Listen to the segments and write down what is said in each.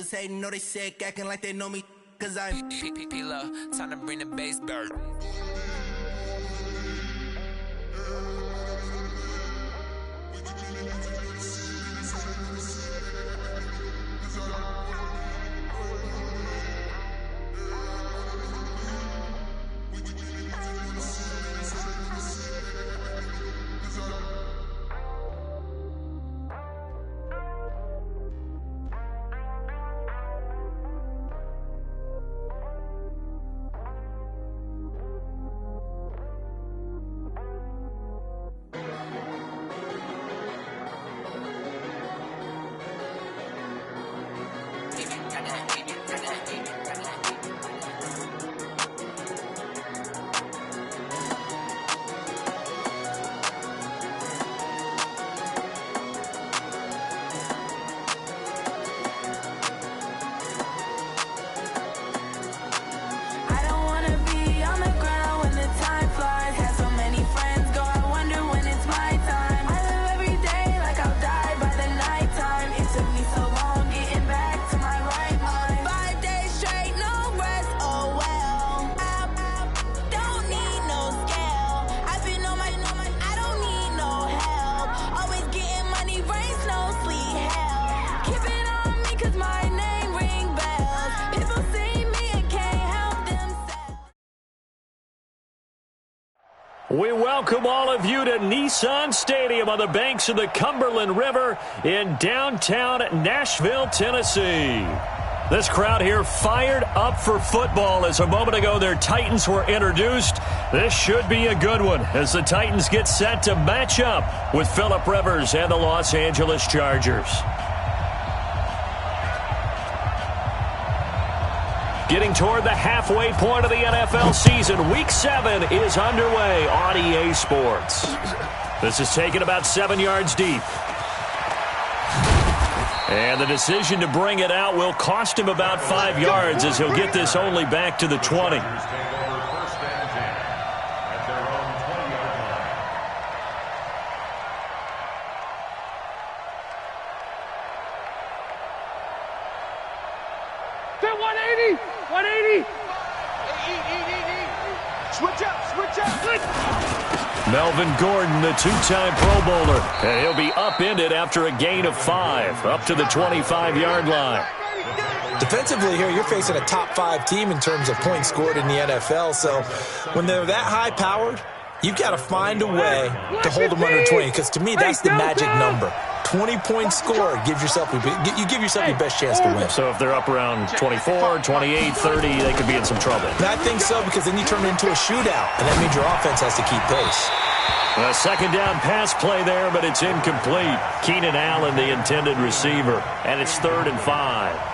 was hating, know they sick, acting like they know me, cause I'm P-Love, time to bring the bass bird. We welcome all of you to Nissan Stadium on the banks of the Cumberland River in downtown Nashville, Tennessee. This crowd here fired up for football as a moment ago their Titans were introduced. This should be a good one as the Titans get set to match up with Philip Rivers and the Los Angeles Chargers. Getting toward the halfway point of the NFL season, Week 7 is underway on EA Sports. This is taken about 7 yards deep. And the decision to bring it out will cost him about 5 yards as he'll get this only back to the 20. Melvin Gordon, the two-time Pro Bowler, and he'll be upended after a gain of 5, up to the 25-yard line. Defensively here, you're facing a top-5 team in terms of points scored in the NFL, so when they're that high-powered, you've got to find a way to hold them under 20, because to me, that's the magic number. 20 points scored, you give yourself your best chance to win. So if they're up around 24, 28, 30, they could be in some trouble. And I think so, because then you turn it into a shootout, and that means your offense has to keep pace. A second down pass play there, but it's incomplete. Keenan Allen, the intended receiver, and it's 3rd and 5.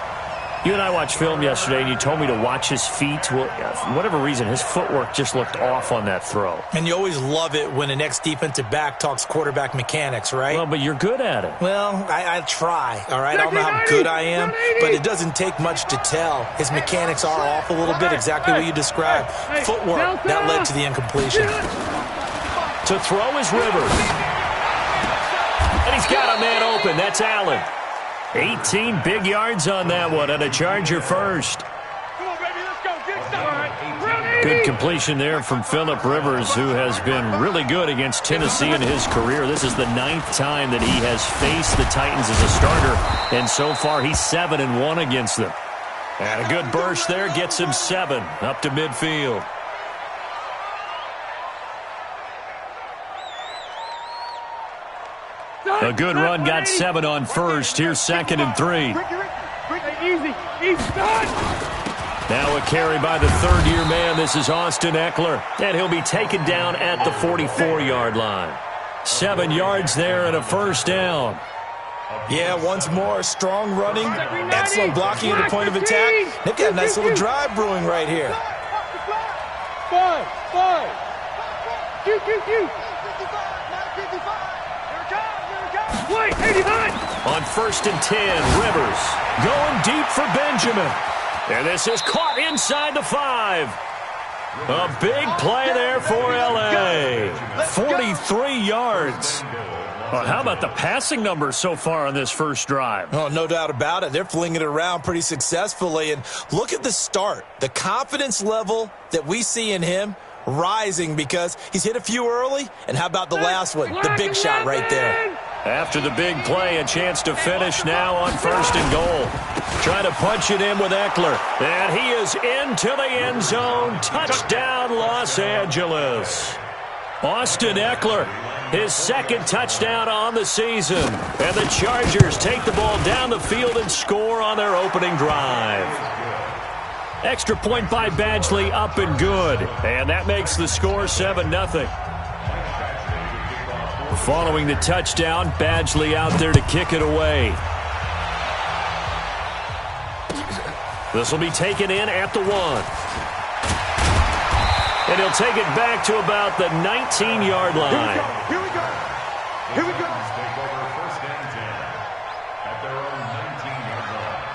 You and I watched film yesterday, and you told me to watch his feet. Well, for whatever reason, his footwork just looked off on that throw. And you always love it when the next defensive back talks quarterback mechanics, right? Well, but you're good at it. Well, I try, all right? I don't know how good I am, but it doesn't take much to tell. His mechanics are off a little bit, exactly what you described. Footwork, that led to the incompletion. To throw is Rivers. And he's got a man open. That's Allen. 18 big yards on that one, and a Charger first. Come on, baby, let's go. Get started. Good completion there from Philip Rivers, who has been really good against Tennessee in his career. This is the 9th time that he has faced the Titans as a starter, and so far he's 7-1 against them. And a good burst there gets him 7 up to midfield. A good run got 7 on first. Here's 2nd and 3. Now a carry by the third-year man. This is Austin Eckler. And he'll be taken down at the 44-yard line. 7 yards there and a first down. Yeah, once more, strong running, excellent blocking at the point of attack. They've got a nice little drive brewing right here. 5. Wait, 89! On 1st and 10, Rivers going deep for Benjamin. And this is caught inside the 5. A big play there for L.A. 43 yards. Well, how about the passing numbers so far on this first drive? Oh, no doubt about it. They're flinging it around pretty successfully. And look at the start. The confidence level that we see in him rising because he's hit a few early. And how about the last one? The big shot right there. After the big play, a chance to finish now on 1st and goal. Trying to punch it in with Eckler. And he is into the end zone. Touchdown, Los Angeles. Austin Eckler, his 2nd touchdown on the season. And the Chargers take the ball down the field and score on their opening drive. Extra point by Badgley, up and good. And that makes the score 7-0. Following the touchdown, Badgley out there to kick it away. This will be taken in at the 1. And he'll take it back to about the 19-yard line. Here we go. Here we go. Take over 1st and 10 at their own 19-yard line.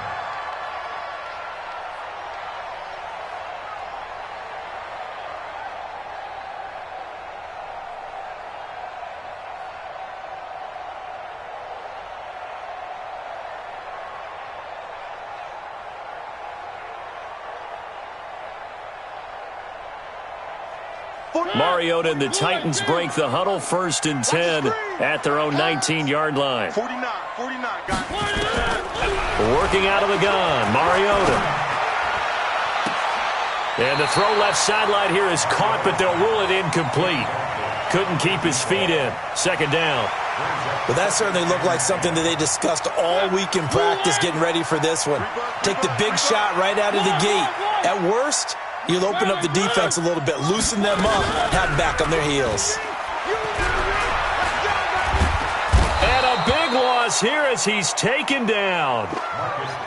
Mariota and the Titans break the huddle, 1st and 10 at their own 19-yard line. 49, guys. Working out of the gun, Mariota. And the throw left sideline here is caught, but they'll rule it incomplete. Couldn't keep his feet in. 2nd down. But that certainly looked like something that they discussed all week in practice getting ready for this one. Take the big shot right out of the gate. At worst, you'll open up the defense a little bit, loosen them up, have them back on their heels. And a big loss here as he's taken down.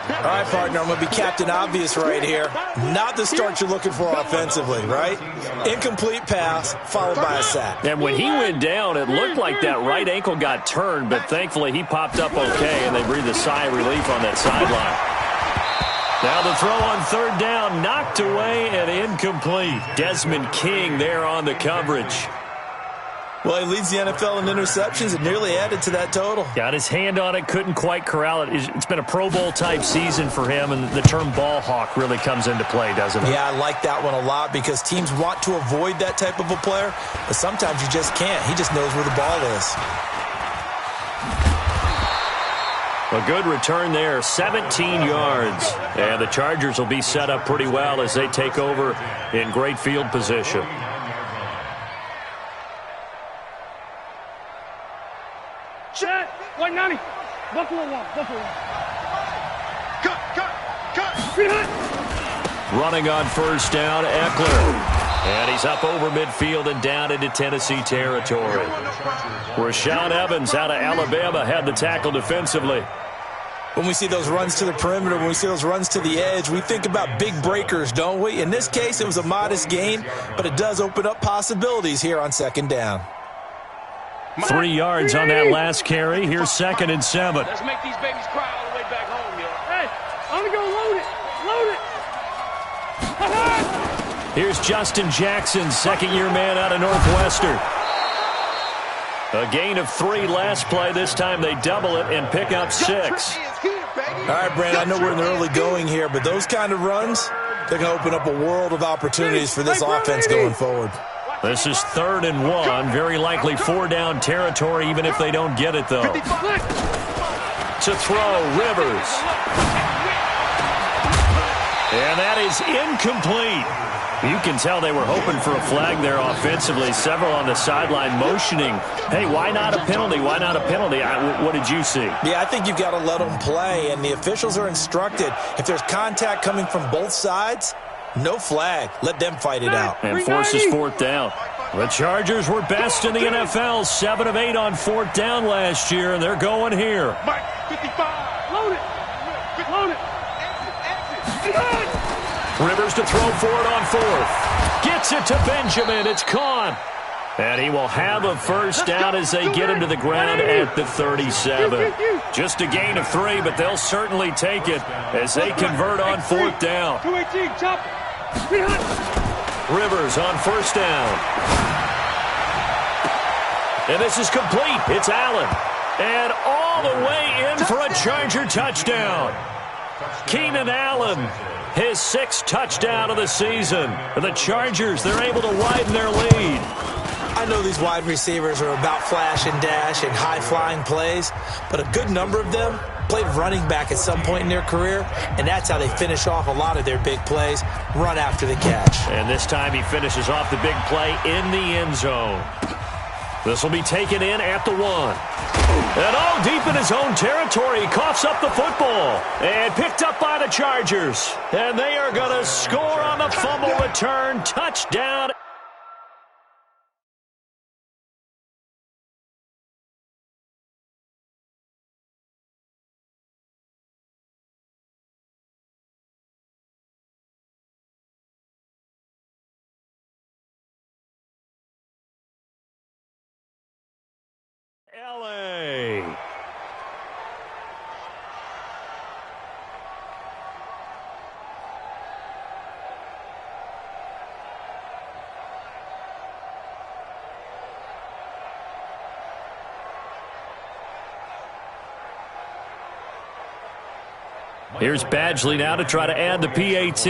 All right, partner, I'm going to be Captain Obvious right here. Not the start you're looking for offensively, right? Incomplete pass, followed by a sack. And when he went down, it looked like that right ankle got turned, but thankfully he popped up okay, and they breathed a sigh of relief on that sideline. Now the throw on 3rd down, knocked away and incomplete. Desmond King there on the coverage. Well, he leads the NFL in interceptions and nearly added to that total. Got his hand on it, couldn't quite corral it. It's been a Pro Bowl-type season for him, and the term ball hawk really comes into play, doesn't it? Yeah, I like that one a lot because teams want to avoid that type of a player, but sometimes you just can't. He just knows where the ball is. A good return there, 17 yards. And the Chargers will be set up pretty well as they take over in great field position. Check. 190. Buffalo 1. Cut. Running on 1st down, Eckler. And he's up over midfield and down into Tennessee territory. Rashaan Evans out of Alabama had the tackle defensively. When we see those runs to the perimeter, when we see those runs to the edge, we think about big breakers, don't we? In this case, it was a modest gain, but it does open up possibilities here on 2nd down. 3 yards on that last carry. Here's 2nd and 7. Let's make these babies cry all the way back home, yo. Hey, I'm going to go load it. Here's Justin Jackson, 2nd-year man out of Northwestern. A gain of 3 last play. This time they double it and pick up 6. All right, Brandon, I know we're in the early going here, but those kind of runs, they're going to open up a world of opportunities for this offense going forward. This is 3rd and 1. Very likely 4-down territory, even if they don't get it, though. To throw, Rivers. And that is incomplete. You can tell they were hoping for a flag there offensively. Several on the sideline motioning, hey, why not a penalty? Why not a penalty? What did you see? Yeah, I think you've got to let them play, and the officials are instructed. If there's contact coming from both sides, no flag. Let them fight it out. And forces 4th down. The Chargers were best in the NFL, 7 of 8 on 4th down last year, and they're going here. Mike, 55. Load it. Rivers to throw for it on 4th. Gets it to Benjamin. It's caught. And he will have a 1st down as they get him to the ground at the 37. Just a gain of 3, but they'll certainly take it as they convert on 4th down. 218, chop. Rivers on 1st down. And this is complete. It's Allen. And all the way in for a Charger touchdown. Keenan Allen, his 6th touchdown of the season. For the Chargers, they're able to widen their lead. I know these wide receivers are about flash and dash and high-flying plays, but a good number of them played running back at some point in their career, and that's how they finish off a lot of their big plays, run after the catch. And this time he finishes off the big play in the end zone. This will be taken in at the 1. And all deep in his own territory, he coughs up the football. And picked up by the Chargers. And they are going to score on the fumble return. Touchdown. LA. Here's Badgley now to try to add the PAT.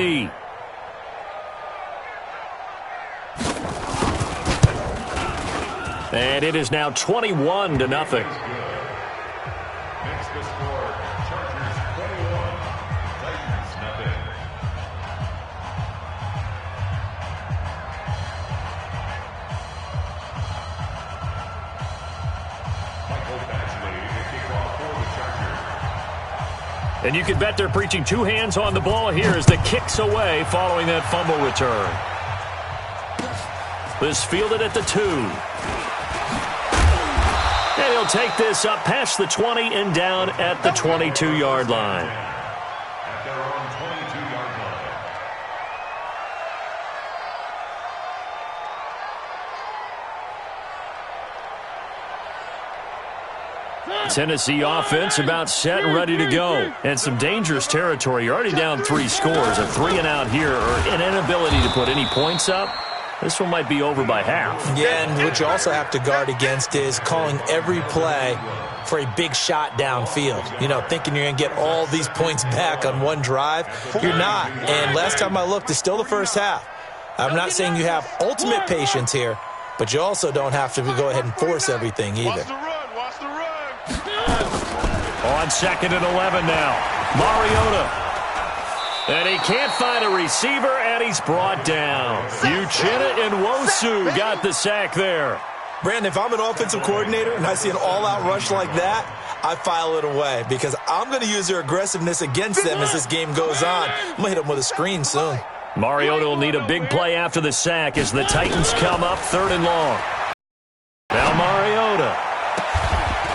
And it is now 21-0. Next to score, Chargers 21, Titans nothing. Michael Badgley to kick off for the Chargers. And you can bet they're preaching 2 hands on the ball here as the kick's away following that fumble return. This fielded at the 2. And he'll take this up past the 20 and down at the 22-yard line. At their own 22-yard line. Tennessee offense about set and ready to go. And some dangerous territory. You're already down 3 scores. A 3-and-out here or an inability to put any points up. This one might be over by half. Yeah, and what you also have to guard against is calling every play for a big shot downfield. You know, thinking you're going to get all these points back on one drive. You're not. And last time I looked, it's still the first half. I'm not saying you have ultimate patience here, but you also don't have to go ahead and force everything either. Watch the run. On 2nd and 11 now. Mariota. And he can't find a receiver, and he's brought down. Uchenna Nwosu got the sack there. Brandon, if I'm an offensive coordinator and I see an all-out rush like that, I file it away because I'm going to use their aggressiveness against them as this game goes on. I'm going to hit them with a screen soon. Mariota will need a big play after the sack as the Titans come up 3rd and long. Now Mariota.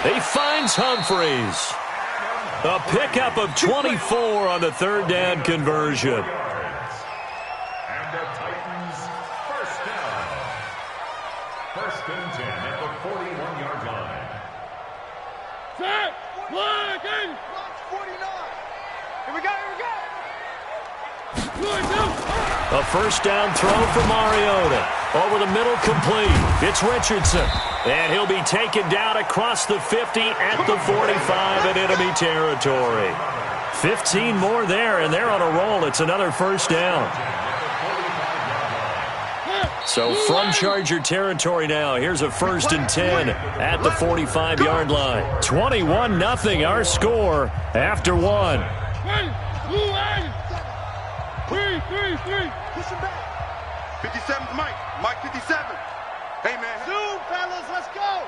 He finds Humphreys. A pickup of 24 on the 3rd down conversion. And the Titans first down. 1st and 10 at the 41-yard line. Set. Block in. 49. Here we go. A first down throw for Mariota. Over the middle, complete. It's Richardson. And he'll be taken down across the 50 at the 45 in enemy territory. 15 more there, and they're on a roll. It's another first down. So from Charger territory now, here's a 1st and 10 at the 45-yard line. 21-0 our score after 1. 3. Push him back. 57's Mike. Mike 57. Hey, man. Zoom, fellas. Let's go.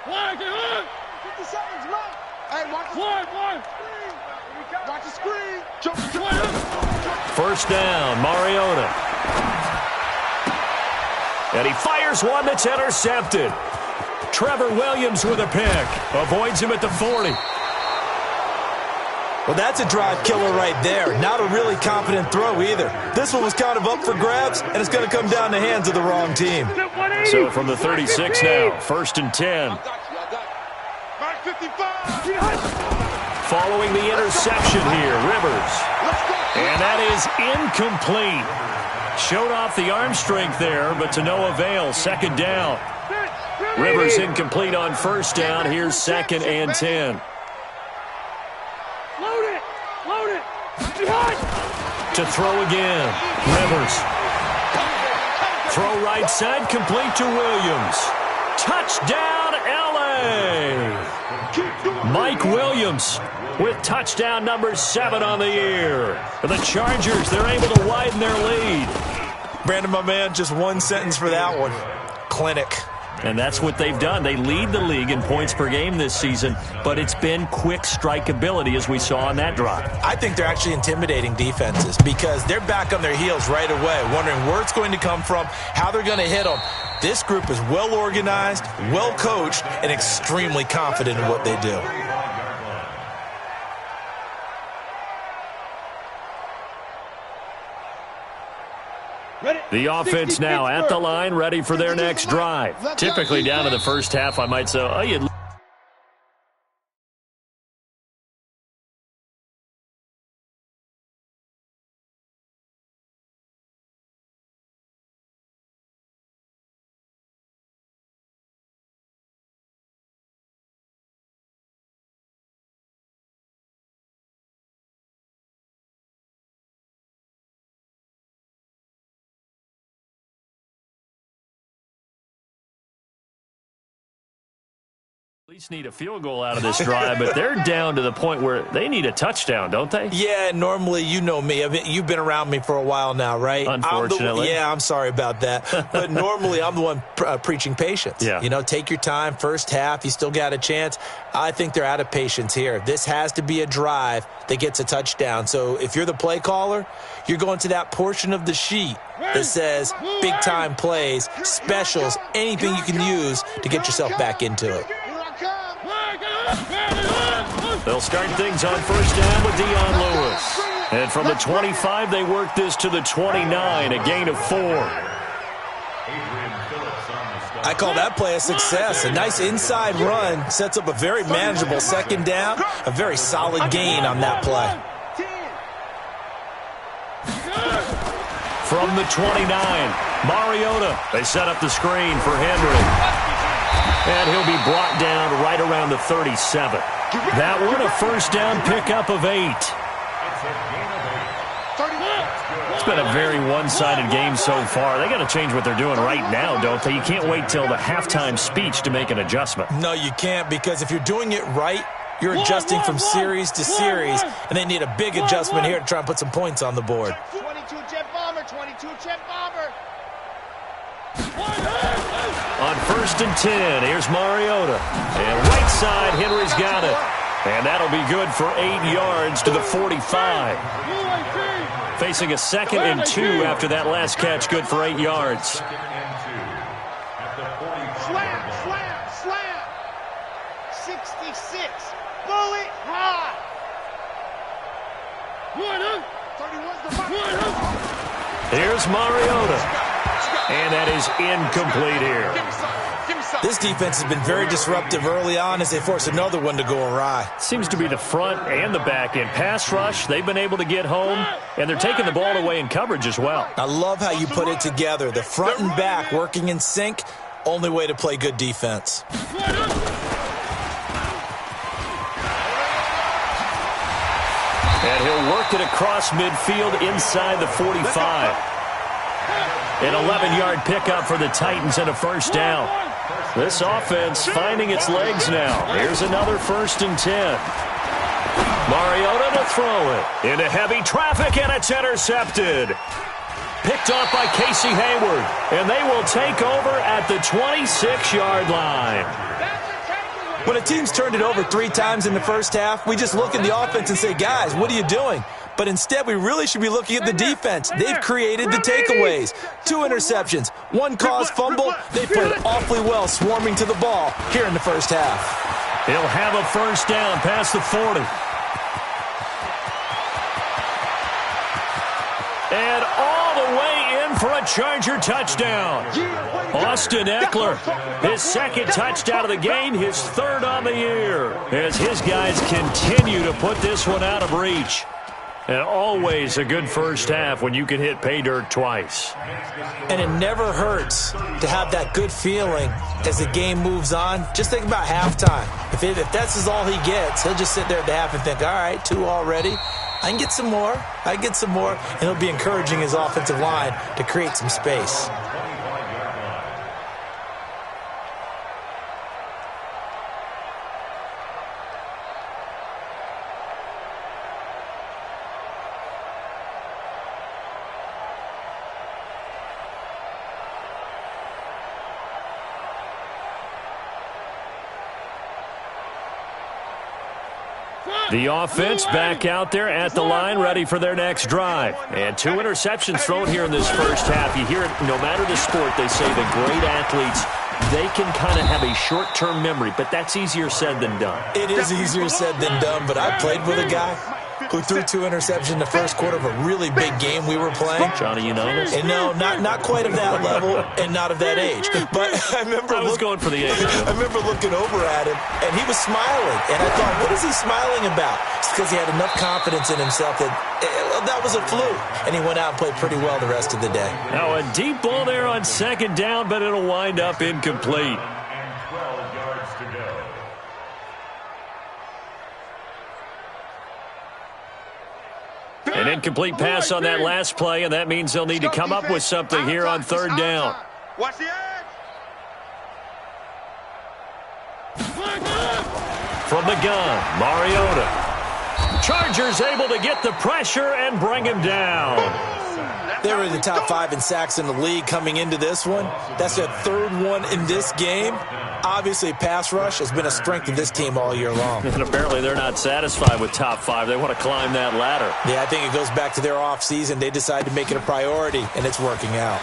57's Mike. Hey, watch the screen. Watch the screen. Jump. First down, Mariota. And he fires one that's intercepted. Trevor Williams with a pick. Avoids him at the 40. Well, that's a drive killer right there. Not a really confident throw either. This one was kind of up for grabs, and it's going to come down the hands of the wrong team. So from the 36 now, 1st and 10. Following the interception here, Rivers. And that is incomplete. Showed off the arm strength there, but to no avail. 2nd down. Rivers incomplete on first down. Here's 2nd and 10. Load it. To throw again. Rivers. Throw right side, complete to Williams. Touchdown, L.A. Mike Williams with touchdown number 7 on the year. For the Chargers, they're able to widen their lead. Brandon, my man, just one sentence for that one. Clinic. And that's what they've done. They lead the league in points per game this season, but it's been quick strikeability as we saw on that drive. I think they're actually intimidating defenses because they're back on their heels right away, wondering where it's going to come from, how they're going to hit them. This group is well organized, well coached, and extremely confident in what they do. The offense now at the line, ready for their next drive. Typically down to the first half, I might say, oh, you'd at least need a field goal out of this drive, but they're down to the point where they need a touchdown, don't they? Yeah, normally, you know me. I mean, you've been around me for a while now, right? Unfortunately. I'm sorry about that. But normally, I'm the one preaching patience. Yeah. You know, take your time. First half, you still got a chance. I think they're out of patience here. This has to be a drive that gets a touchdown. So if you're the play caller, you're going to that portion of the sheet that says big-time plays, specials, anything you can use to get yourself back into it. They'll start things on first down with Dion Lewis. And from the 25, they work this to the 29, a gain of 4. I call that play a success. A nice inside run sets up a very manageable second down, a very solid gain on that play. From the 29, Mariota. They set up the screen for Henry. And he'll be brought down right around the 37. That one, a first down pickup of 8. It's been a very one-sided game so far. They got to change what they're doing right now, don't they? You can't wait till the halftime speech to make an adjustment. No, you can't, because if you're doing it right, you're adjusting from series to series, and they need a big adjustment here to try and put some points on the board. 22 jet bomber, 22 jet bomber. On first and 10, here's Mariota. And right side, Henry's got it. And that'll be good for 8 yards to the 45. Facing a 2nd and 2 after that last catch, good for 8 yards. Slam. 66. Bullet high. Here's Mariota. And that is incomplete here. This defense has been very disruptive early on as they force another one to go awry. Seems to be the front and the back end. Pass rush, they've been able to get home, and they're taking the ball away in coverage as well. I love how you put it together. The front and back working in sync, only way to play good defense. And he'll work it across midfield inside the 45. An 11-yard pickup for the Titans and a first down. This offense finding its legs now. Here's another first and 10. Mariota to throw it. Into heavy traffic, and it's intercepted. Picked off by Casey Hayward. And they will take over at the 26-yard line. When a team's turned it over 3 times in the first half, we just look at the offense and say, guys, what are you doing? But instead, we really should be looking at the defense. They've created the takeaways. 2 interceptions, 1 caused fumble. They played awfully well swarming to the ball here in the first half. He'll have a first down past the 40. And all the way in for a Charger touchdown. Austin Eckler, his 2nd touchdown of the game, his 3rd on the year, as his guys continue to put this one out of reach. And always a good first half when you can hit pay dirt twice. And it never hurts to have that good feeling as the game moves on. Just think about halftime. If that's all he gets, he'll just sit there at the half and think, all right, 2 already. I can get some more. And he'll be encouraging his offensive line to create some space. The offense back out there at the line, ready for their next drive. And 2 interceptions thrown here in this first half. You hear it, no matter the sport, they say the great athletes, they can kind of have a short-term memory, but that's easier said than done. It is easier said than done, but I played with a guy who threw 2 interceptions in the first quarter of a really big game we were playing. Johnny Unitas? And no, not quite of that level and not of that age. But I was going for the age. I remember looking over at him, and he was smiling. And I thought, what is he smiling about? It's because he had enough confidence in himself that was a fluke. And he went out and played pretty well the rest of the day. Now a deep ball there on second down, but it'll wind up incomplete. And 12 yards to go. An incomplete pass on that last play, and that means they'll need to come up with something here on third down. Watch the edge. From the gun, Mariota. Chargers able to get the pressure and bring him down. They were in the top 5 in sacks in the league coming into this one. That's their 3rd one in this game. Obviously, pass rush has been a strength of this team all year long. And apparently they're not satisfied with top 5. They want to climb that ladder. Yeah, I think it goes back to their offseason. They decided to make it a priority, and it's working out.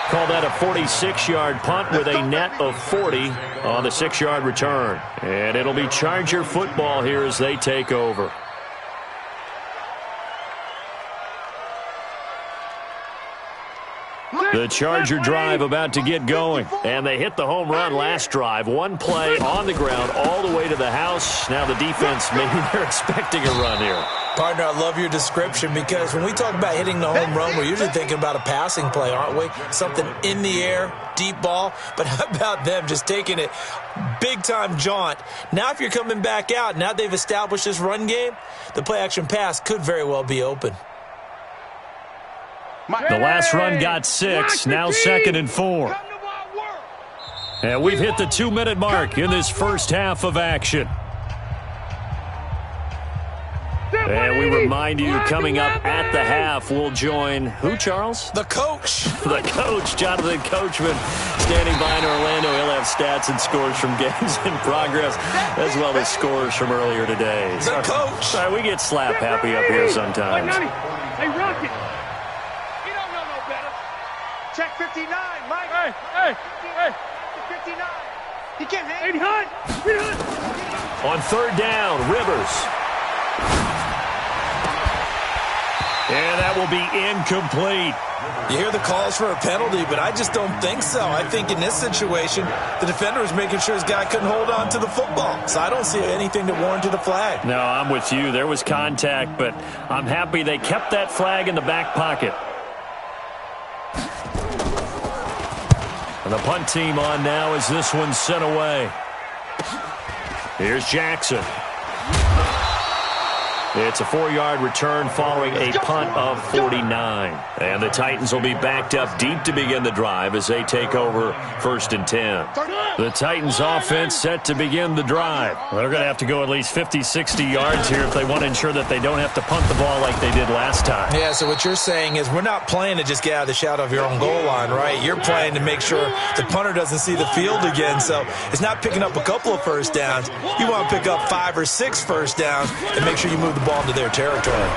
Call that a 46-yard punt with a net of 40 on the 6-yard return. And it'll be Charger football here as they take over. The Charger drive about to get going. And they hit the home run last drive. 1 play on the ground all the way to the house. Now the defense, maybe they're expecting a run here. Partner, I love your description because when we talk about hitting the home run, we're usually thinking about a passing play, aren't we? Something in the air, deep ball. But how about them just taking it big-time jaunt? Now if you're coming back out, now they've established this run game, the play-action pass could very well be open. The last run got 6, now 2nd and 4. And we've hit the 2-minute mark in this first half of action. And we remind you, coming up at the half, we'll join who, Charles? The coach. The coach, Jonathan Coachman, standing by in Orlando. He'll have stats and scores from games in progress, as well as scores from earlier today. The coach. Sorry, we get slap happy up here sometimes. Hey, Rocket. You don't know no better. Check 59, Mike. Hey. 59. You can't hang. 80. On third down, Rivers. And that will be incomplete. You hear the calls for a penalty, but I just don't think so. I think in this situation, the defender was making sure his guy couldn't hold on to the football. So I don't see anything that warranted a flag. No, I'm with you. There was contact, but I'm happy they kept that flag in the back pocket. And the punt team on now as this one's sent away. Here's Jackson. It's a 4-yard return following a punt of 49. And the Titans will be backed up deep to begin the drive as they take over 1st and 10. The Titans offense set to begin the drive. Well, they're going to have to go at least 50, 60 yards here if they want to ensure that they don't have to punt the ball like they did last time. Yeah, so what you're saying is we're not playing to just get out of the shadow of your own goal line, right? You're playing to make sure the punter doesn't see the field again. So it's not picking up a couple of first downs. You want to pick up 5 or 6 first downs and make sure you move the ball into their territory.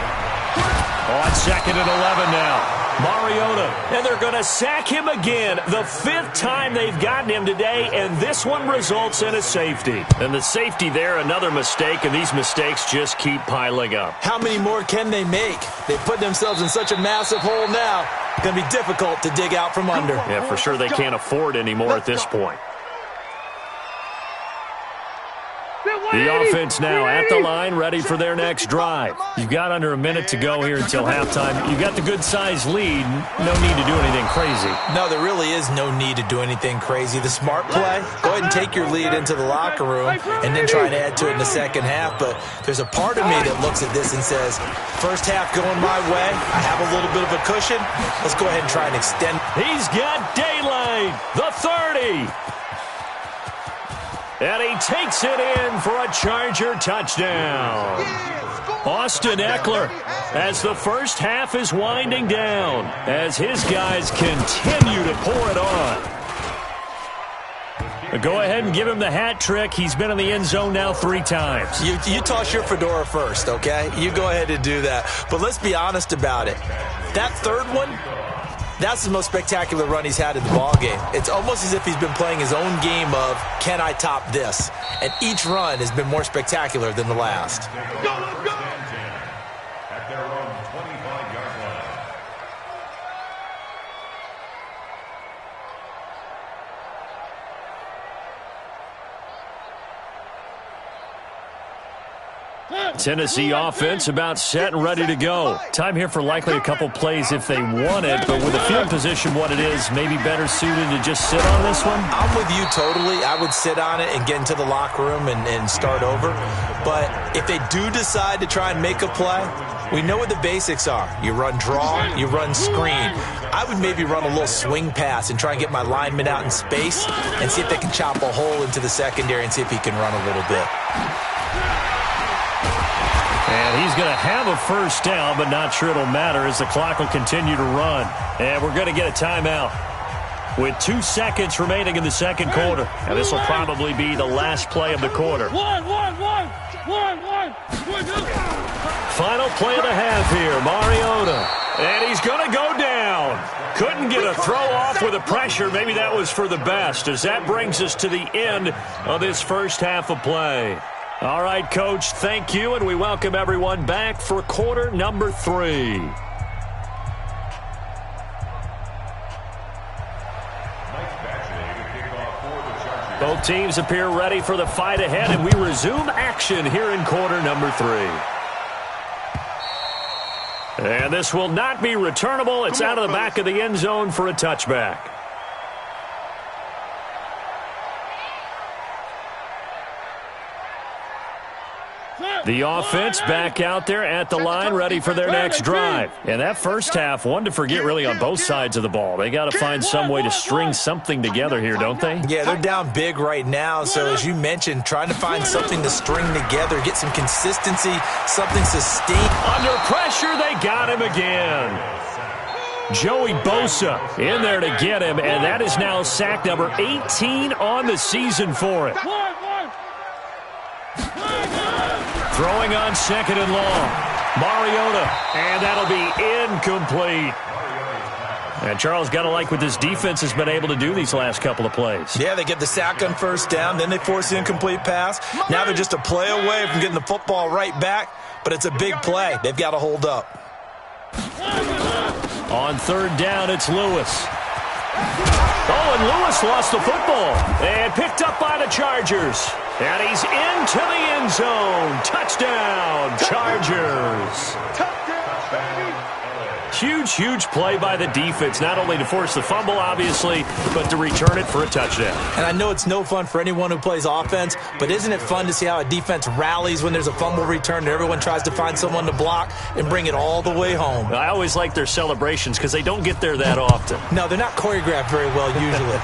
On 2nd and 11 now. Mariota, and they're going to sack him again, the 5th time they've gotten him today, and this one results in a safety. And the safety there, another mistake, and these mistakes just keep piling up. How many more can they make? They've put themselves in such a massive hole now, it's going to be difficult to dig out from under. Yeah, for sure they can't afford anymore at this point. The offense now at the line, ready for their next drive. You've got under a minute to go here until halftime. You've got the good-sized lead. No need to do anything crazy. No, there really is no need to do anything crazy. The smart play, go ahead and take your lead into the locker room and then try and add to it in the second half. But there's a part of me that looks at this and says, first half going my way, I have a little bit of a cushion. Let's go ahead and try and extend. He's got daylight, the 30. And he takes it in for a Charger touchdown. Austin Ekeler, as the first half is winding down, as his guys continue to pour it on. Go ahead and give him the hat trick. He's been in the end zone now 3 times. You toss your fedora first, okay? You go ahead and do that. But let's be honest about it. That third one, that's the most spectacular run he's had in the ballgame. It's almost as if he's been playing his own game of, can I top this? And each run has been more spectacular than the last. Go, let's go! At their own 25-yard line. Tennessee offense about set and ready to go. Time here for likely a couple plays if they want it, but with the field position what it is, maybe better suited to just sit on this one? I'm with you totally. I would sit on it and get into the locker room and start over. But if they do decide to try and make a play, we know what the basics are. You run draw, you run screen. I would maybe run a little swing pass and try and get my lineman out in space and see if they can chop a hole into the secondary and see if he can run a little bit. And he's going to have a first down, but not sure it'll matter as the clock will continue to run. And we're going to get a timeout with 2 seconds remaining in the second quarter. And this will probably be the last play of the quarter. Final play of the half here, Mariota. And he's going to go down. Couldn't get a throw off with the pressure. Maybe that was for the best, as that brings us to the end of this first half of play. All right, Coach, thank you, and we welcome everyone back for quarter number 3. Both teams appear ready for the fight ahead, and we resume action here in quarter number 3. And this will not be returnable. It's out of the back of the end zone for a touchback. The offense back out there at the line, ready for their next drive. And that first half, one to forget really on both sides of the ball. They got to find some way to string something together here, don't they? Yeah, they're down big right now. So as you mentioned, trying to find something to string together, get some consistency, something sustained. Under pressure, they got him again. Joey Bosa in there to get him, and that is now sack number 18 on the season for it. Throwing on second and long. Mariota, and that'll be incomplete. And Charles, got to like what this defense has been able to do these last couple of plays. Yeah, they get the sack on first down, then they force the incomplete pass. Now they're just a play away from getting the football right back, but it's a big play. They've got to hold up. On third down, it's Lewis. Oh, and Lewis lost the football. And picked up by the Chargers. And he's into the end zone. Touchdown, Chargers. Huge, huge play by the defense, not only to force the fumble, obviously, but to return it for a touchdown. And I know it's no fun for anyone who plays offense, but isn't it fun to see how a defense rallies when there's a fumble return and everyone tries to find someone to block and bring it all the way home? I always like their celebrations because they don't get there that often. No, they're not choreographed very well usually.